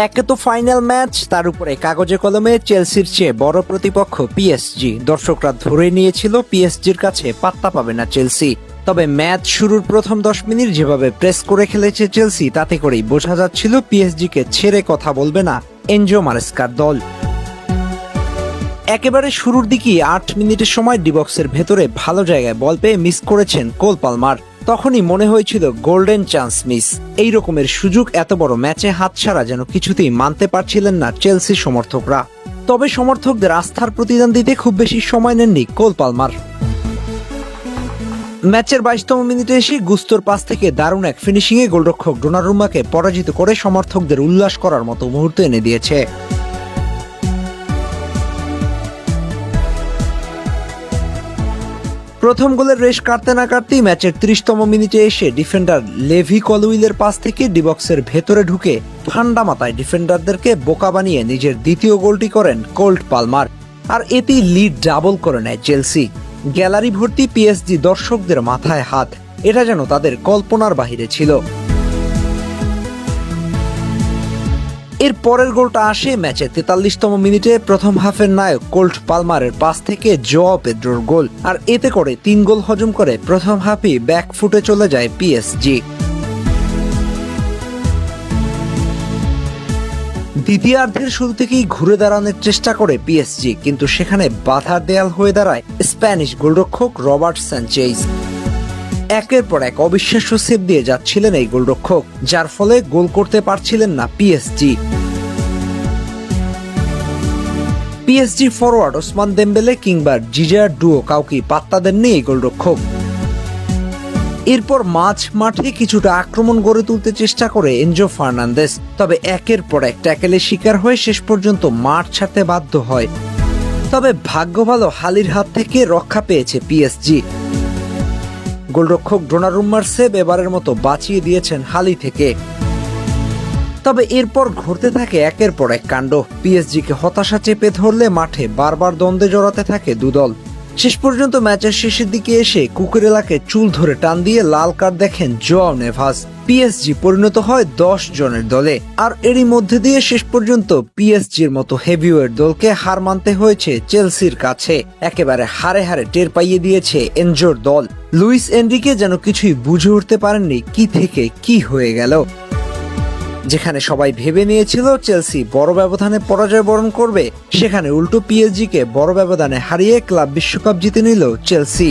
একে তো final match, তার উপরে কাগজে কলমে চেলসির চেয়ে বড় প্রতিপক্ষ পিএসজি। দর্শকরা ধরে নিয়েছিল পিএসজির কাছে পাত্তা পাবে না চেলসি। তবে ম্যাচ শুরুর প্রথম 10 মিনিট যেভাবে প্রেস করে খেলেছে চেলসি, তাতে করেই বোঝা যাচ্ছিল পিএসজিকে ছেড়ে কথা বলবে না এনজো মারেস্কার দল। একেবারে শুরুর দিকে 8 মিনিটের সময় ডিবক্সের ভেতরে ভালো জায়গায় বল পেয়ে মিস করেছেন কোল পালমার। তখনই মনে হয়েছিল গোল্ডেন চান্স মিস। এই রকমের সুযোগ এত বড় ম্যাচে হাতছাড়া যেন কিছুতেই মানতে পারছিলেন না চেলসি সমর্থকরা। তবে সমর্থকদের আস্থার প্রতিদান দিতে খুব বেশি সময় নেননি কোল পালমার। ম্যাচের 22তম মিনিটে এসে গুস্তোর পাস থেকে দারুণ এক ফিনিশিংয়ে গোলরক্ষক ডোনারুম্মাকে পরাজিত করে সমর্থকদের উল্লাস করার মতো মুহূর্ত এনে দিয়েছে। প্রথম গোলের রেশ কাটতে না কাটতেই ম্যাচের 30তম মিনিটে এসে ডিফেন্ডার লেভি কলউইলের পাস থেকে ডিবক্সের ভেতরে ঢুকে ঠান্ডা মাথায় ডিফেন্ডারদেরকে বোকা বানিয়ে নিজের দ্বিতীয় গোলটি করেন কোল্ট পালমার। আর এতেই লিড ডাবল করে নেয় চেলসি। গ্যালারি ভর্তি পিএসজি দর্শকদের মাথায় হাত, এটা যেন তাদের কল্পনার বাহিরে ছিল। এর পরের গোলটা আসে ম্যাচের 43তম মিনিটে প্রথম হাফের নায়ক কোল্ট পালমারের পাস থেকে জোয়া পেদ্রোর গোল। আর এতে করে 3 গোল হজম করে প্রথম হাফই ব্যাকফুটে চলে যায় পিএসজি। দ্বিতীয়ার্ধের শুরু থেকেই ঘুরে দাঁড়ানোর চেষ্টা করে পিএসজি, কিন্তু সেখানে বাধার দেয়াল হয়ে দাঁড়ায় স্প্যানিশ গোলরক্ষক রবার্ট সানচেজ। একের পর এক অবিশ্বাস্য সেভ দিয়ে যাচ্ছিলেন এই গোলরক্ষক, যার ফলে গোল করতে পারছিলেন না পিএসজি ফরওয়ার্ড ওসমান দেমবেলে কিংবা জিজার ডুও কাউকে পাত্তা দেননি এই গোলরক্ষক। এরপর মাঝ মাঠে কিছুটা আক্রমণ গড়ে তুলতে চেষ্টা করে এনজো ফার্নান্দেস, তবে একের পর এক ট্যাকেলের শিকার হয়ে শেষ পর্যন্ত মাঠ ছাড়তে বাধ্য হয়। তবে ভাগ্য ভালো, হালির হাত থেকে রক্ষা পেয়েছে পিএসজি। গোলরক্ষক ডোনারুম্মার সেভ এবারের মতো বাঁচিয়ে দিয়েছেন হালি থেকে। তবে এরপর ঘটতে থাকে একের পর এক কাণ্ড। পিএসজিকে হতাশা চেপে ধরলে মাঠে বারবার দ্বন্দ্বে জড়াতে থাকে দুদল। শেষ পর্যন্ত ম্যাচের শেষের দিকে এসে কুকুরেলাকে চুল ধরে টান দিয়ে লাল কার্ড দেখেন জোয়াও নেভাস। পিএসজি পরিণত হয় 10 জনের দলে। আর এরই মধ্যে দিয়ে শেষ পর্যন্ত পিএসজির মতো হেভিওয়েট দলকে হার মানতে হয়েছে চেলসির কাছে। একেবারে হারে হারে টের পাইয়ে দিয়েছে এনজোর দল। লুইস এনরিকে যেন কিছুই বুঝে উঠতে পারেননি কি থেকে কি হয়ে গেল। যেখানে সবাই ভেবে নিয়েছিল চেলসি বড় ব্যবধানে পরাজয় বরণ করবে, সেখানে উল্টো পিএসজিকে বড় ব্যবধানে হারিয়ে ক্লাব বিশ্বকাপ জিতে নিল চেলসি।